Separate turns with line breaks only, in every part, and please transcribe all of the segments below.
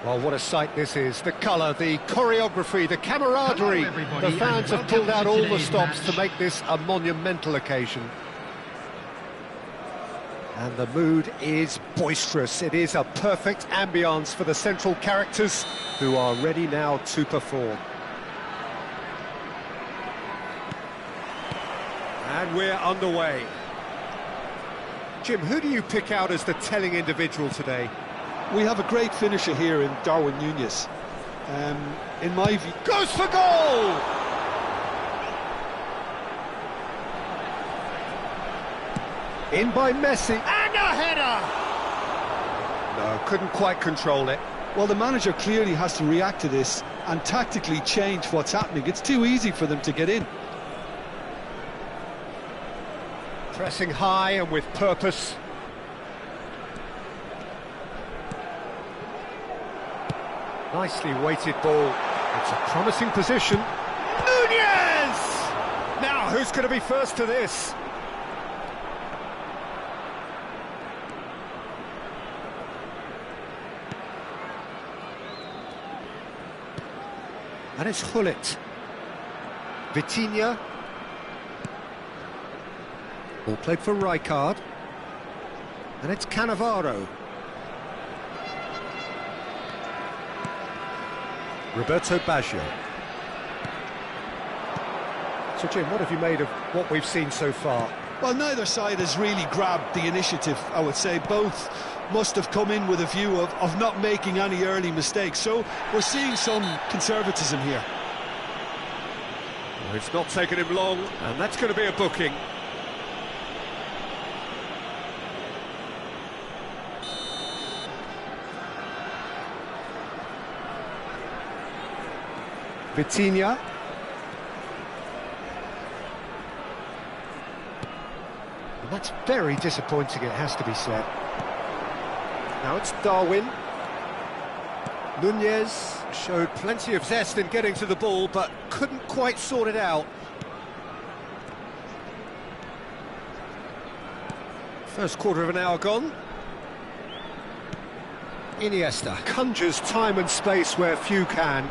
Well, what a sight this is. The colour, the choreography, the camaraderie. The fans have pulled out all the stops to make this a monumental occasion. And the mood is boisterous. It is a perfect ambience for the central characters who are ready now to perform. And we're underway. Jim, who do you pick out as the telling individual today?
We have a great finisher here in Darwin Núñez. In my view...
Goes for goal! In by Messi. And a header! No, couldn't quite control it.
Well, the manager clearly has to react to this and tactically change what's happening. It's too easy for them to get in.
Pressing high and with purpose. Nicely weighted ball. It's a promising position. Núñez! Now, who's going to be first to this? And it's Hullet. Vitinha. Ball played for Rijkaard. And it's Cannavaro. Roberto Baggio. So Jim, what have you made of what we've seen so far?
Well, neither side has really grabbed the initiative, I would say. Both must have come in with a view of not making any early mistakes. So we're seeing some conservatism here.
Well, it's not taken him long, and that's going to be a booking. Vitinha. And that's very disappointing, it has to be said. Now it's Darwin. Núñez showed plenty of zest in getting to the ball, but couldn't quite sort it out. First quarter of an hour gone. Iniesta conjures time and space where few can.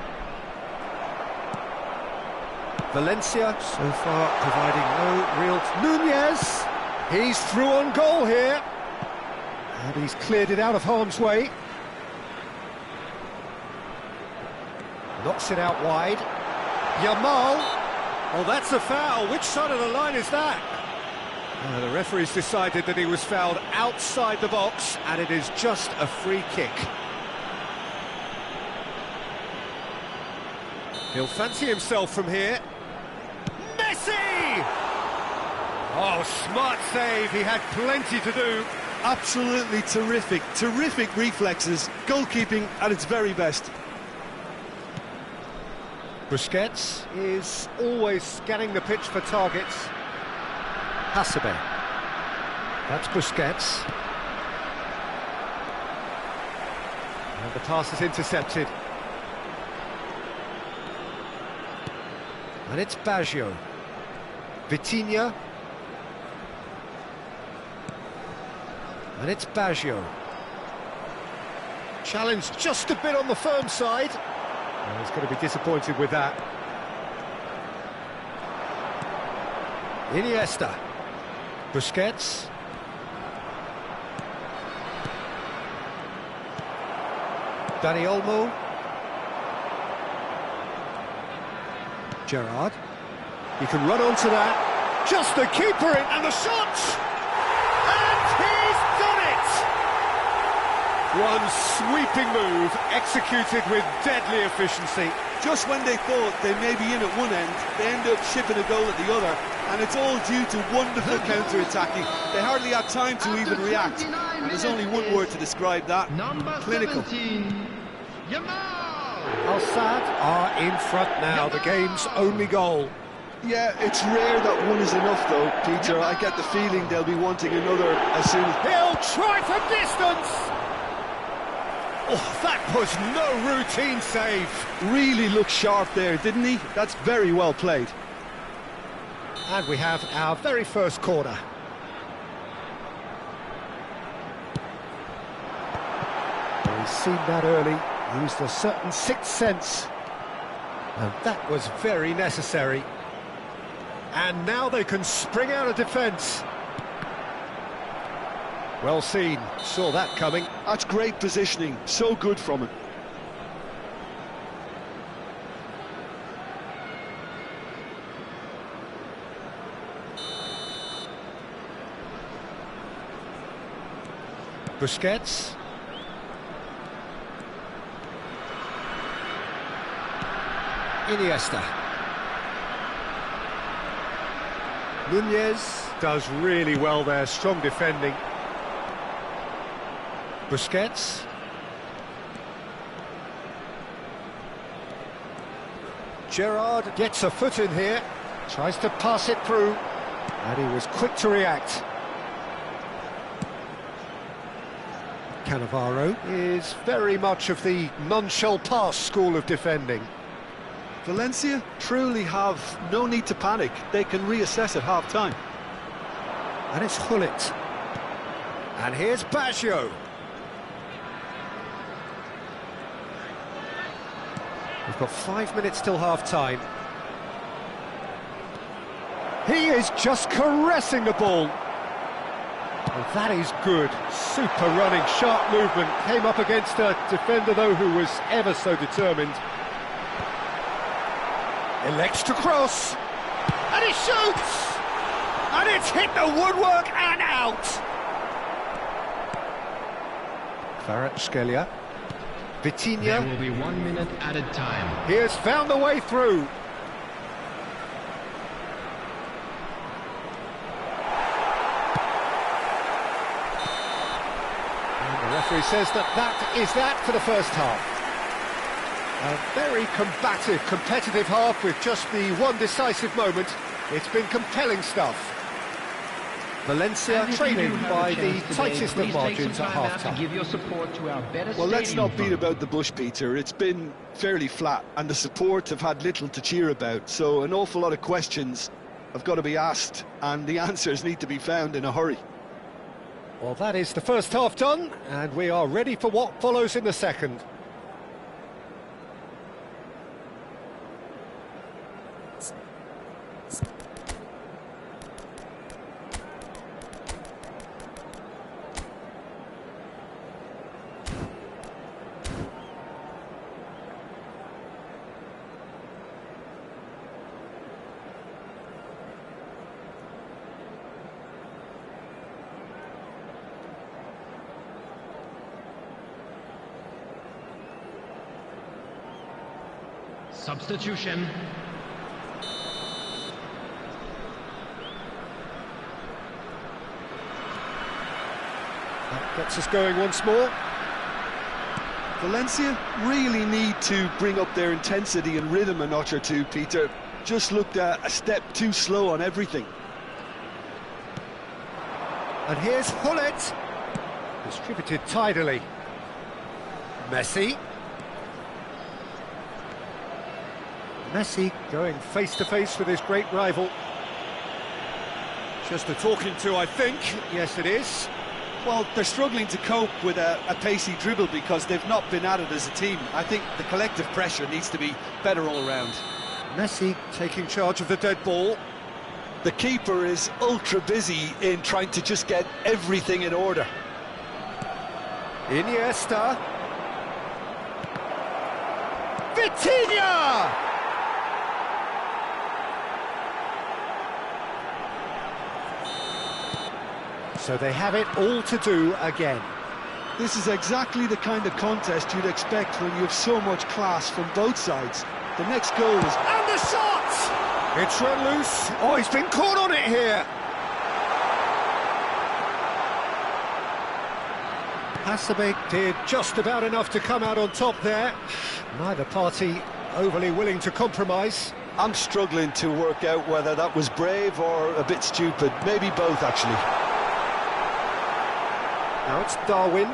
Valencia, so far, providing no real... Núñez! He's through on goal here. And he's cleared it out of harm's way. Knocks it out wide. Yamal! Oh, that's a foul. Which side of the line is that? The referee's decided that he was fouled outside the box, and it is just a free kick. He'll fancy himself from here. Messi! Oh, smart save. He had plenty to do.
Absolutely terrific. Terrific reflexes. Goalkeeping at its very best.
Busquets is always scanning the pitch for targets. Hasebe. That's Busquets. And the pass is intercepted. And it's Baggio. Vitinha. And it's Baggio. Challenge just a bit on the firm side. Well, he's going to be disappointed with that. Iniesta. Busquets. Dani Olmo. Gerrard. He can run onto that. Just the keeper in, and the shot! And he's done it! One sweeping move, executed with deadly efficiency.
Just when they thought they may be in at one end, they end up shipping a goal at the other, and it's all due to wonderful counter-attacking. They hardly had time to even react, and there's only one word to describe that: clinical.
Al-Sadd are in front now, the game's only goal.
Yeah, it's rare that one is enough though, Peter. I get the feeling they'll be wanting another as soon as...
He'll try from distance! Oh, that was no routine save.
Really looked sharp there, didn't he? That's very well played.
And we have our very first corner. Well, he's seen that early, used a certain sixth sense. And that was very necessary. And now they can spring out of defence. Well seen, saw that coming.
That's great positioning, so good from him.
Busquets. Iniesta. Nunez does really well there, strong defending. Busquets. Gerrard gets a foot in here, tries to pass it through, and he was quick to react. Cannavaro is very much of the none-shall-pass school of defending.
Valencia truly have no need to panic. They can reassess at half-time.
And it's Hullet. And here's Baggio. We've got 5 minutes till half-time. He is just caressing the ball. Well, that is good. Super running, sharp movement. Came up against a defender, though, who was ever so determined. Elects to cross. And he shoots! And it's hit the woodwork and out! Kvaratskhelia. Vitinha.
There will be 1 minute added time.
He has found the way through. And the referee says that is that for the first half. A very combative, competitive half with just the one decisive moment. It's been compelling stuff. Valencia trailing by the tightest of margins at half-time.
Well, let's not beat about the bush, Peter. It's been fairly flat, and the support have had little to cheer about, so an awful lot of questions have got to be asked, and the answers need to be found in a hurry.
Well, that is the first half done, and we are ready for what follows in the second.
Substitution.
That gets us going once more.
Valencia really need to bring up their intensity and rhythm a notch or two, Peter. Just looked a step too slow on everything.
And here's Hullet. Distributed tidily. Messi. Messi going face-to-face with his great rival. Just a talking to, I think. Yes, it is.
Well, they're struggling to cope with a pacey dribble because they've not been at it as a team. I think the collective pressure needs to be better all round.
Messi taking charge of the dead ball.
The keeper is ultra busy in trying to just get everything in order.
Iniesta. Vitinha! So they have it all to do again.
This is exactly the kind of contest you'd expect when you have so much class from both sides. The next goal is...
And the shot! It's run loose. Oh, he's been caught on it here. Hasebe did just about enough to come out on top there. Neither party overly willing to compromise.
I'm struggling to work out whether that was brave or a bit stupid. Maybe both, actually.
Now it's Darwin.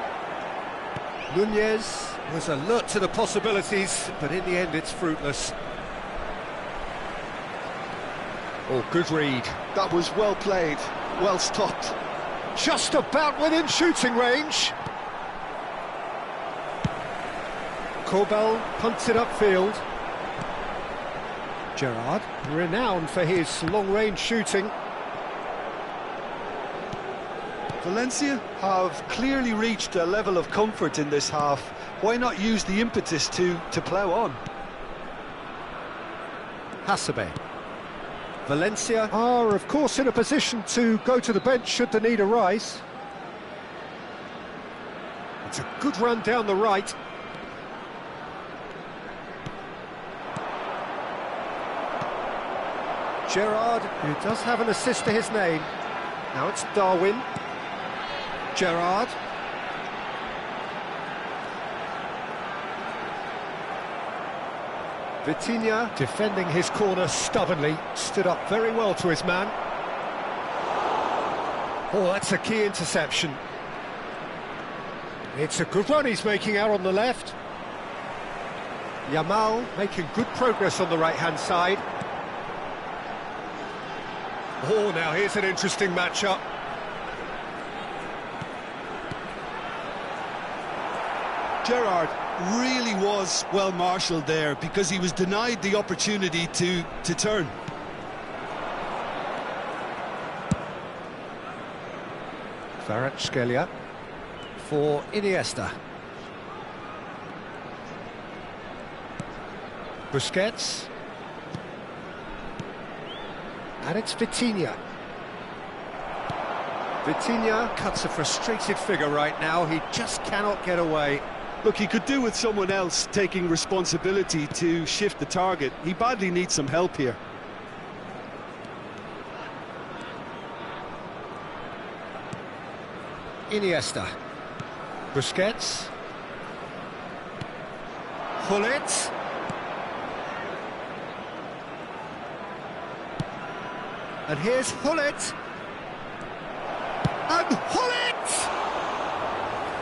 Nunez was alert to the possibilities, but in the end it's fruitless. Oh, good read.
That was well played, well stopped.
Just about within shooting range. Corbell punts it upfield. Gerrard, renowned for his long-range shooting.
Valencia have clearly reached a level of comfort in this half. Why not use the impetus to plough on?
Hasebe. Valencia are, of course, in a position to go to the bench should the need arise. It's a good run down the right. Gerrard, who does have an assist to his name. Now it's Darwin. Gerrard. Vitinha, defending his corner stubbornly, stood up very well to his man. Oh, that's a key interception. It's a good run he's making out on the left. Yamal making good progress on the right-hand side. Oh, now here's an interesting matchup.
Gerrard really was well marshalled there because he was denied the opportunity to turn.
Kvaratskhelia for Iniesta. Busquets. And it's Vitinha. Vitinha cuts a frustrated figure right now. He just cannot get away.
Look, he could do with someone else taking responsibility to shift the target. He badly needs some help here.
Iniesta. Busquets. Hullet. And here's Hullet. And Hullet!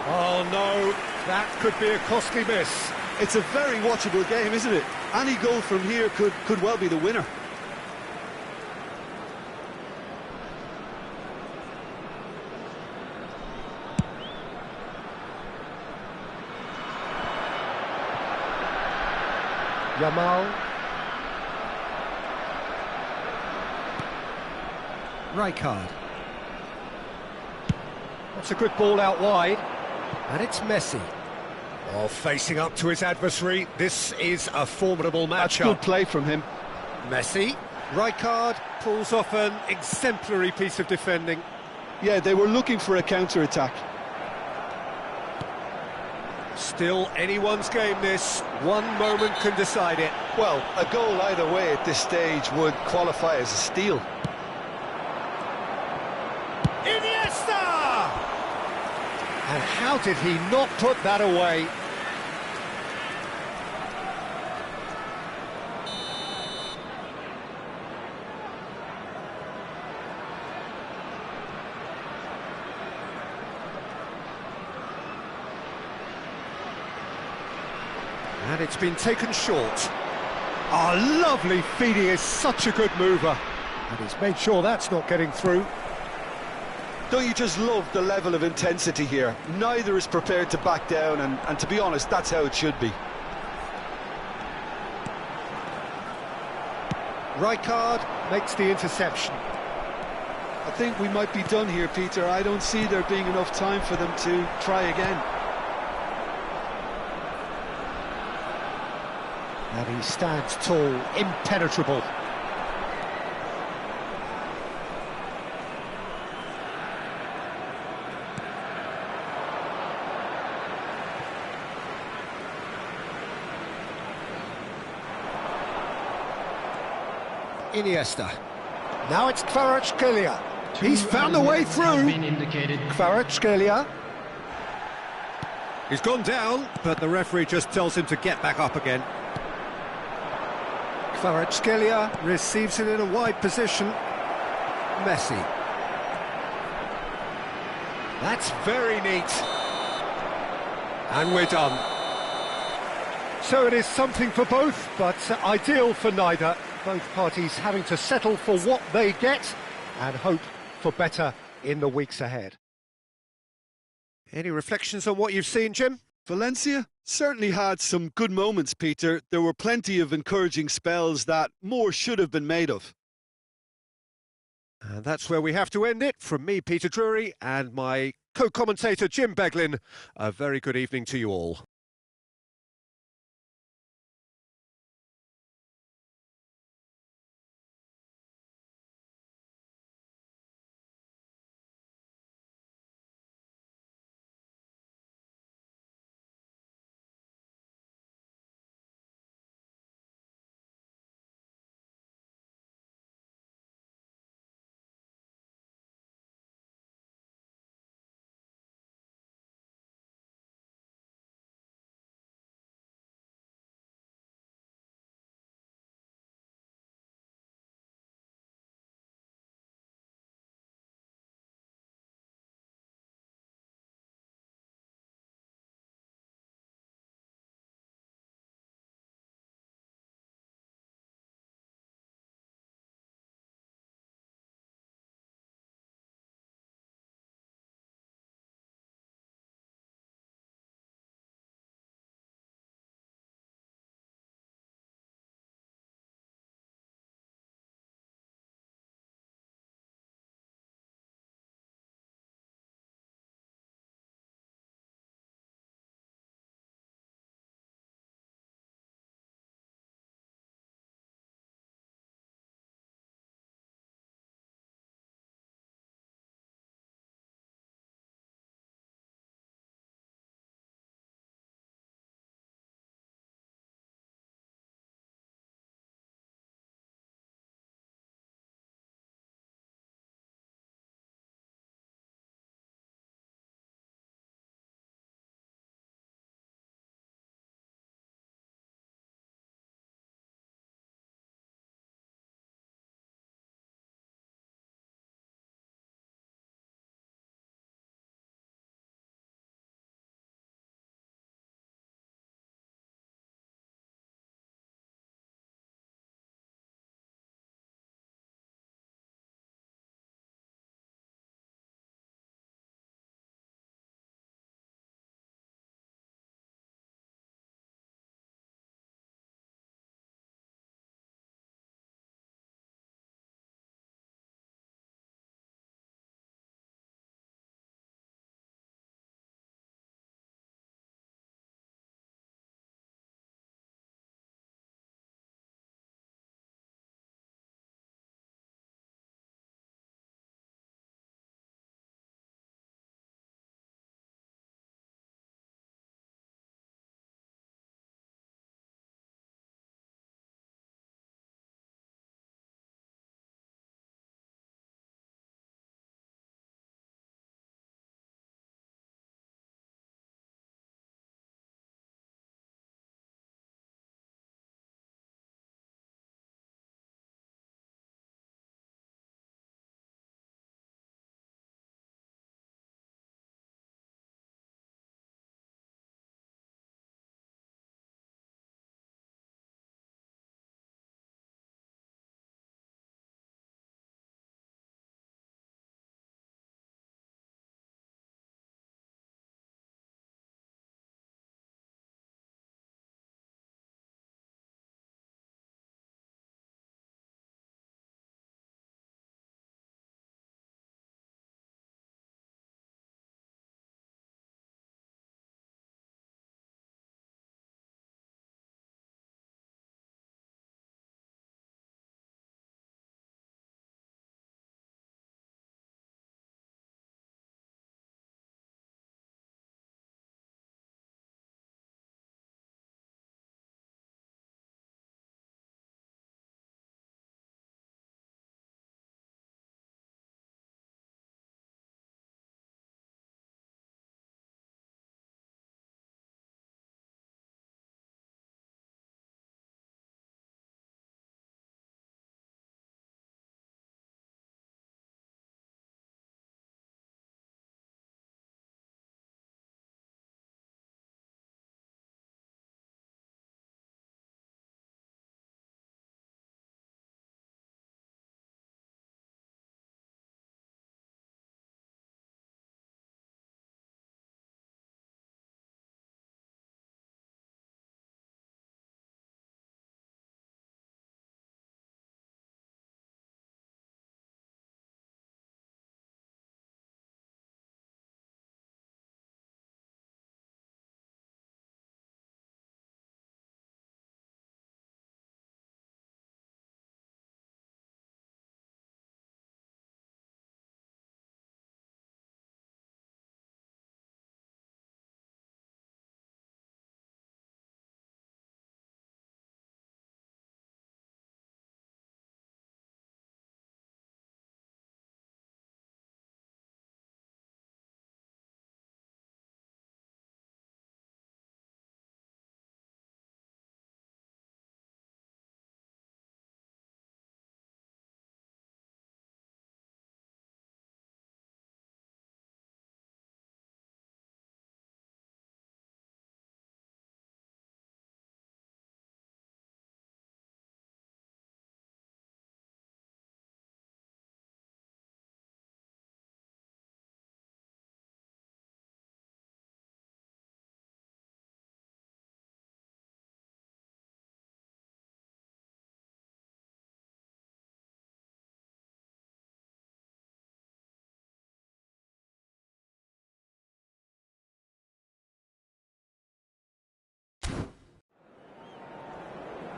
Oh no, that could be a costly miss.
It's a very watchable game, isn't it? Any goal from here could well be the winner.
Yamal. Rijkaard. That's a good ball out wide. And it's Messi. Oh, facing up to his adversary. This is a formidable matchup.
That's good play from him.
Messi. Rijkaard pulls off an exemplary piece of defending.
Yeah, they were looking for a counter-attack.
Still anyone's game this. One moment can decide it.
Well, a goal either way at this stage would qualify as a steal.
Iniesta! And how did he not put that away? And it's been taken short. Oh, lovely feed, he is such a good mover. And he's made sure that's not getting through.
Don't you just love the level of intensity here? Neither is prepared to back down, and to be honest, that's how it should be.
Rijkaard makes the interception.
I think we might be done here, Peter. I don't see there being enough time for them to try again.
And he stands tall, impenetrable. Iniesta. Now it's Kvaratskhelia. He's found a way through. Kvaratskhelia. He's gone down, but the referee just tells him to get back up again. Kvaratskhelia receives it in a wide position. Messi. That's very neat. And we're done. So it is something for both, but ideal for neither. Both parties having to settle for what they get and hope for better in the weeks ahead. Any reflections on what you've seen, Jim?
Valencia certainly had some good moments, Peter. There were plenty of encouraging spells that more should have been made of.
And that's where we have to end it. From me, Peter Drury, and my co-commentator, Jim Beglin, a very good evening to you all.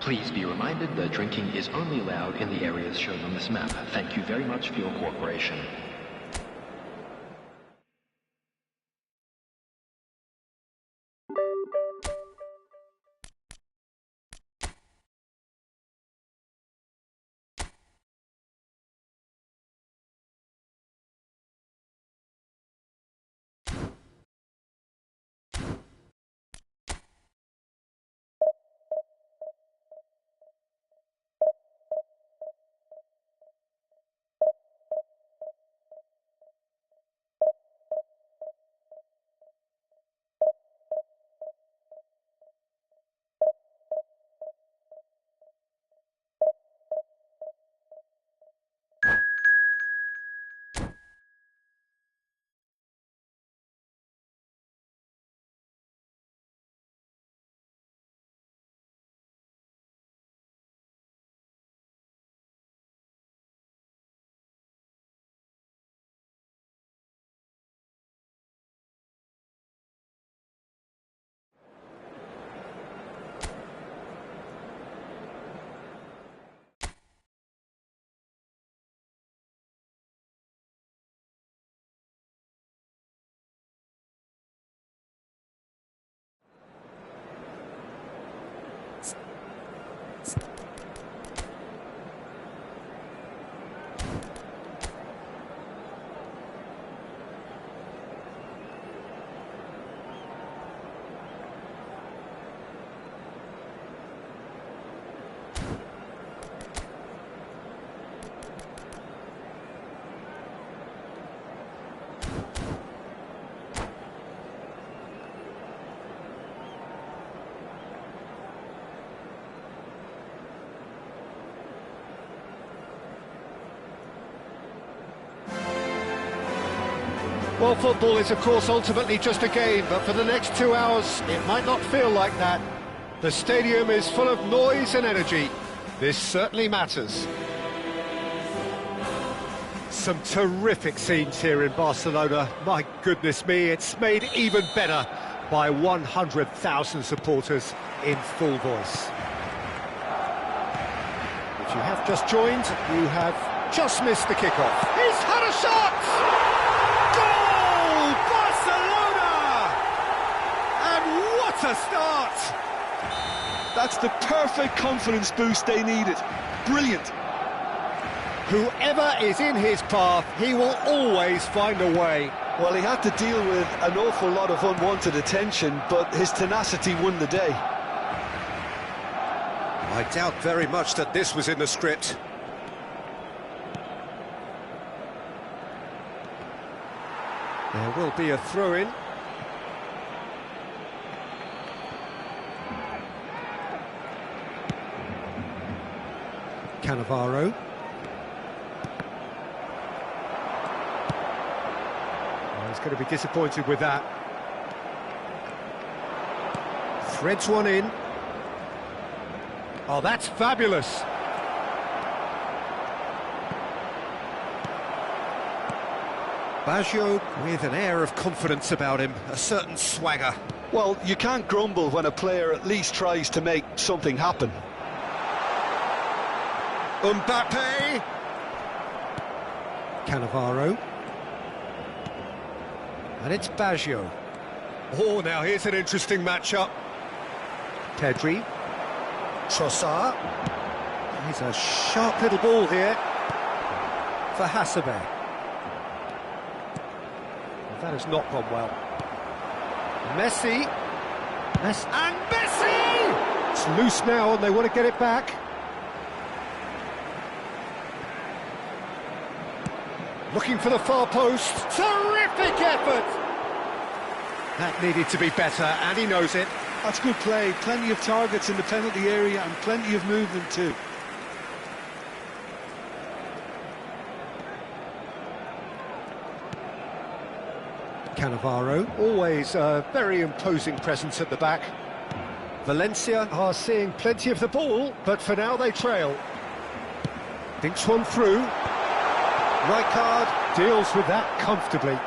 Please be reminded that drinking is only allowed in the areas shown on this map. Thank you very much for your cooperation.
Well, football is, of course, ultimately just a game, but for the next 2 hours, it might not feel like that. The stadium is full of noise and energy. This certainly matters. Some terrific scenes here in Barcelona. My goodness me, it's made even better by 100,000 supporters in full voice. If you have just joined, you have just missed the kickoff. He's had a shot! Goal! Barcelona! And what a start!
That's the perfect confidence boost they needed. Brilliant.
Whoever is in his path, he will always find a way.
Well, he had to deal with an awful lot of unwanted attention, but his tenacity won the day.
I doubt very much that this was in the script. There will be a throw-in. Cannavaro. Oh, he's going to be disappointed with that. Threads one in. Oh, that's fabulous. Baggio with an air of confidence about him, a certain swagger.
Well, you can't grumble when a player at least tries to make something happen.
Mbappe. Cannavaro. And it's Baggio. Oh, now here's an interesting matchup. Pedri. Trossard. He's a sharp little ball here for Hasebe. That has not gone well. Messi. And Messi! It's loose now and they want to get it back. Looking for the far post. Terrific effort! That needed to be better, and he knows it.
That's good play. Plenty of targets in the penalty area and plenty of movement too.
Cannavaro, always a very imposing presence at the back. Valencia are seeing plenty of the ball, but for now they trail. Thinks one through. Rijkaard deals with that comfortably.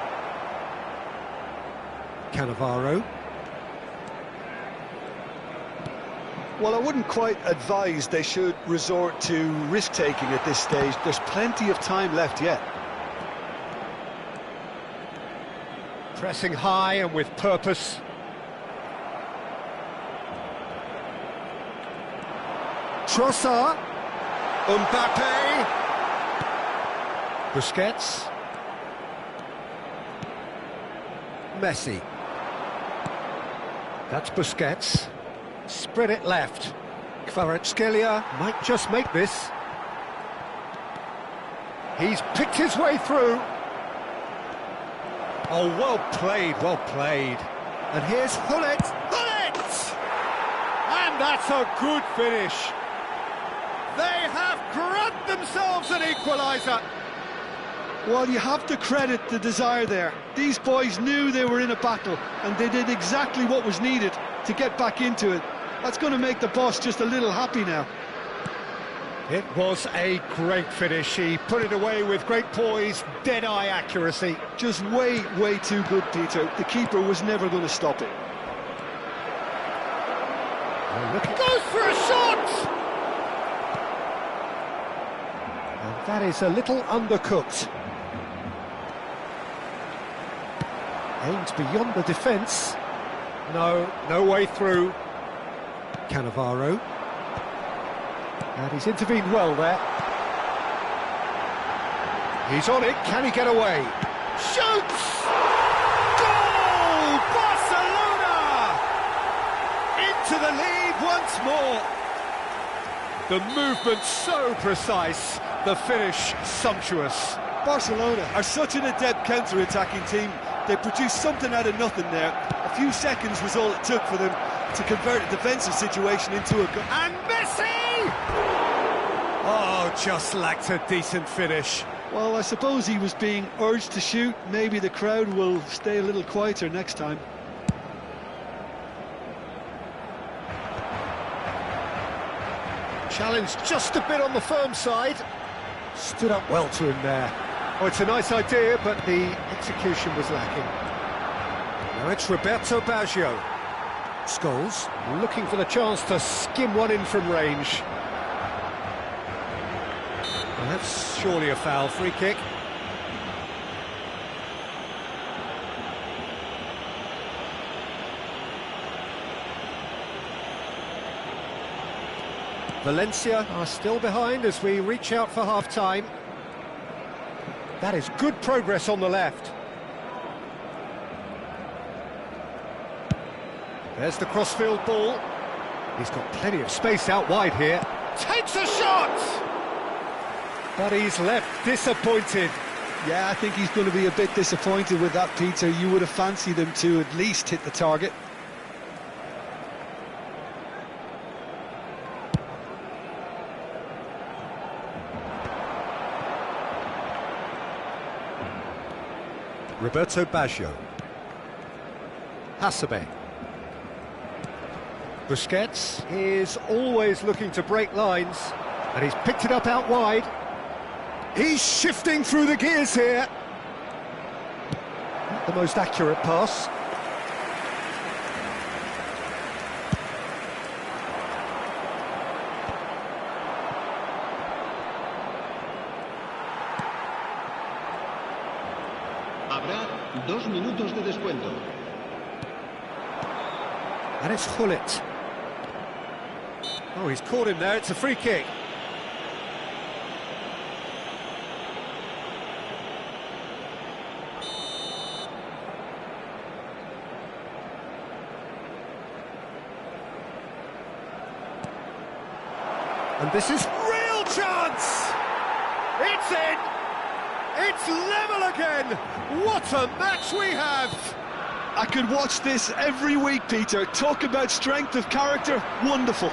Cannavaro.
Well, I wouldn't quite advise they should resort to risk-taking at this stage. There's plenty of time left yet.
Pressing high and with purpose. Trossard. Mbappe. Busquets. Messi. That's Busquets. Spread it left. Kvaratskhelia might just make this. He's picked his way through. Oh, well played, well played. And here's Hullet. Hullet! And that's a good finish. They have grabbed themselves an equaliser.
Well, you have to credit the desire there. These boys knew they were in a battle, and they did exactly what was needed to get back into it. That's going to make the boss just a little happy now.
It was a great finish. He put it away with great poise, dead-eye accuracy.
Just way, way too good, Peter. The keeper was never going to stop it.
Oh, look, goes for a shot! And that is a little undercooked. Aimed beyond the defence. No way through. Cannavaro. And he's intervened well there. He's on it, can he get away? Shoots! Goal! Barcelona! Into the lead once more. The movement so precise, the finish sumptuous.
Barcelona are such an adept counter-attacking team. They produced something out of nothing there. A few seconds was all it took for them to convert a defensive situation into a goal.
And Messi! Oh, just lacked a decent finish.
Well, I suppose he was being urged to shoot. Maybe the crowd will stay a little quieter next time.
Challenged just a bit on the firm side. Stood up well to him there. Oh, it's a nice idea, but the execution was lacking. Now it's Roberto Baggio. Scholes looking for the chance to skim one in from range. Well, that's surely a foul. Free kick. Valencia are still behind as we reach out for half-time. That is good progress on the left. There's the crossfield ball. He's got plenty of space out wide here. Takes a shot! But he's left disappointed.
Yeah, I think he's going to be a bit disappointed with that, Peter. You would have fancied him to at least hit the target.
Roberto Baggio. Hasebe. Busquets is always looking to break lines, and he's picked it up out wide. He's shifting through the gears here. Not the most accurate pass.
Habrá 2 minutos de descuento.
And it's Hullet. Oh, he's caught him there. It's a free kick. And this is real chance! It's in! It's level again! What a match we have!
I could watch this every week, Peter. Talk about strength of character. Wonderful.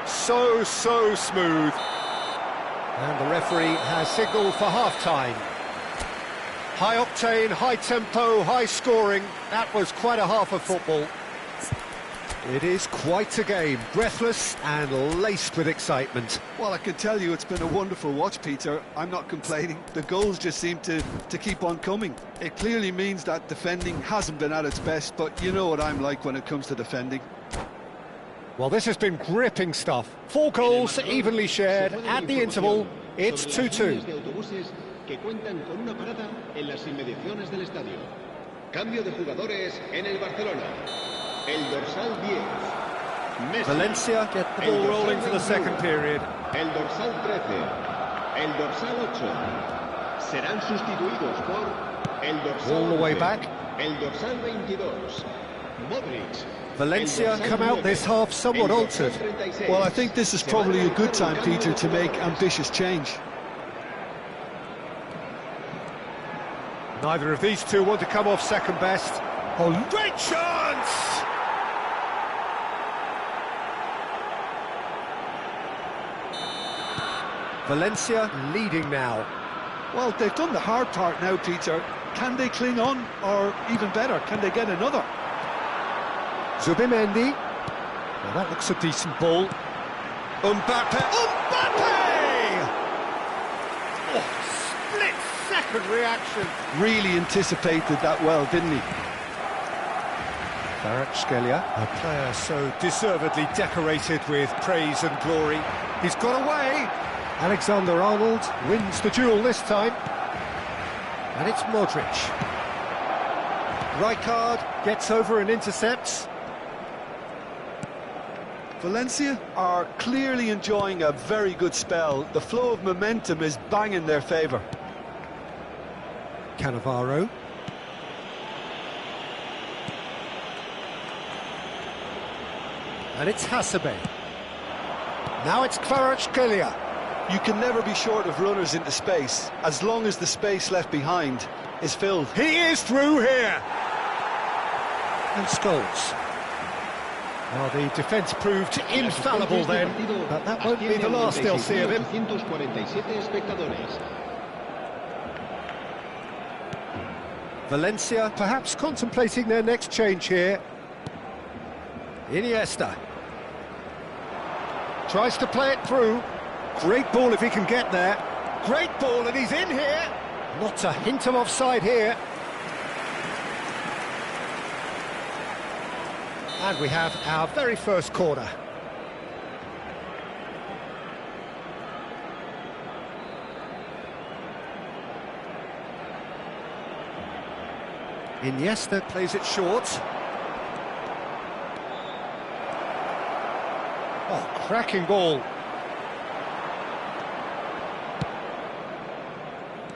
So smooth. And the referee has signalled for half-time. High octane, high tempo, high scoring. That was quite a half of football. It is quite a game, breathless and laced with excitement.
Well, I can tell you it's been a wonderful watch, Peter. I'm not complaining. The goals just seem to keep on coming. It clearly means that defending hasn't been at its best, but you know what I'm like when it comes to defending.
Well, this has been gripping stuff. 4 goals evenly shared. At the interval, it's 2-2.
De autobuses que cuentan con una parada en las inmediaciones del estadio. Cambio de jugadores en el Barcelona. El dorsal 10. Messi.
Valencia get the ball rolling for the second period.
El dorsal 13. El dorsal 8. Serán sustituidos por el dorsal
All the way
11,
back.
El dorsal 22. Modric.
Valencia come out this half somewhat altered.
Well, I think this is probably a good time, Peter, to make ambitious change.
Neither of these two want to come off second best. Oh, great chance! Valencia leading now.
Well, they've done the hard part now, Peter. Can they cling on, or even better, can they get another?
Zubimendi. Well, that looks a decent ball. Mbappe! Oh, split-second reaction.
Really anticipated that well, didn't he?
Kvaratskhelia, a player so deservedly decorated with praise and glory. He's got away. Alexander-Arnold wins the duel this time. And it's Modric. Rijkaard gets over and intercepts.
Valencia are clearly enjoying a very good spell. The flow of momentum is bang in their favour.
Cannavaro. And it's Hasebe. Now it's Kvaratskhelia.
You can never be short of runners into space, as long as the space left behind is filled.
He is through here! And Scholes. Well, the defence proved infallible then, but that won't be the last they'll see of him. Valencia perhaps contemplating their next change here. Iniesta. Tries to play it through. Great ball if he can get there. Great ball, and he's in here. Not a hint of offside here. And we have our very first corner. Iniesta plays it short. Oh, cracking ball.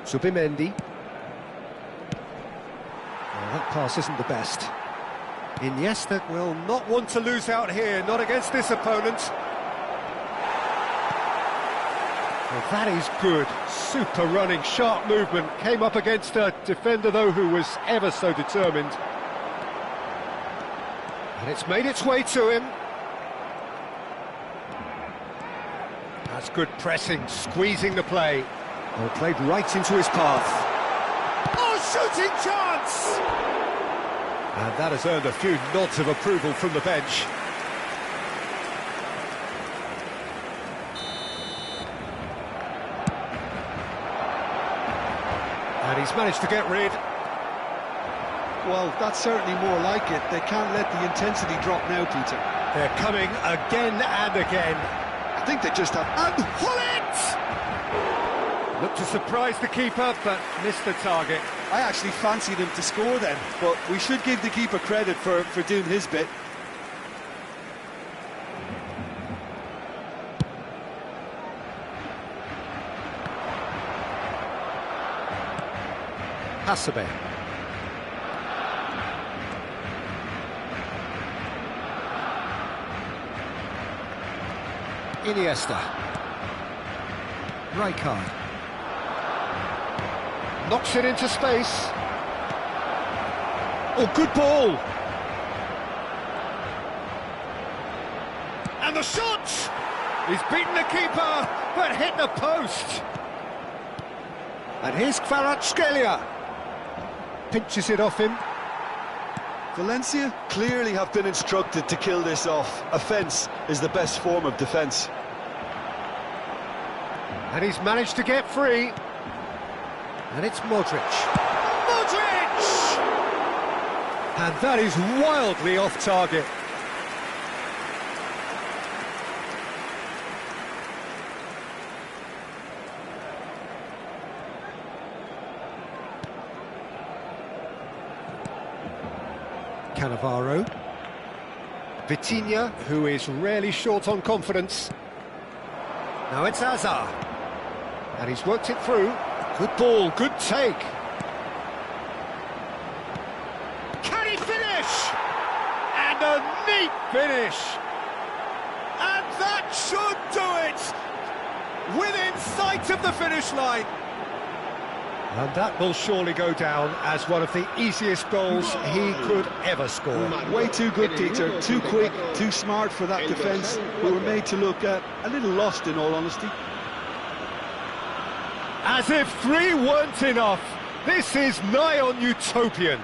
Zubimendi. Well, that pass isn't the best. Iniesta will not want to lose out here, not against this opponent. Well, that is good. Super running, sharp movement. Came up against a defender, though, who was ever so determined. And it's made its way to him. That's good pressing, squeezing the play. Oh, played right into his path. Oh, shooting chance! And that has earned a few nods of approval from the bench. And he's managed to get rid.
Well, that's certainly more like it. They can't let the intensity drop now, Peter.
They're coming again and again.
I think they just have...
And Hullet! Looked to surprise the keeper, but missed the target.
I actually fancied him to score then, but we should give the keeper credit for doing his bit.
Hasebe. Iniesta. Rijkaard. Knocks it into space. Oh, good ball. And the shot! He's beaten the keeper, but hit the post. And here's Kvaratskhelia. Pinches it off him.
Valencia clearly have been instructed to kill this off. Offence is the best form of defence.
And he's managed to get free. And it's Modric. Modric! And that is wildly off target. Cannavaro. Vitinha, who is rarely short on confidence. Now it's Hazard. And he's worked it through. Good ball, good take. Can he finish? And a neat finish. And that should do it. Within sight of the finish line. And that will surely go down as one of the easiest goals he could ever score.
Way too good, Peter. Too quick, too smart for that defence. We were made to look a little lost, in all honesty.
As if 3 weren't enough. This is nigh on utopian.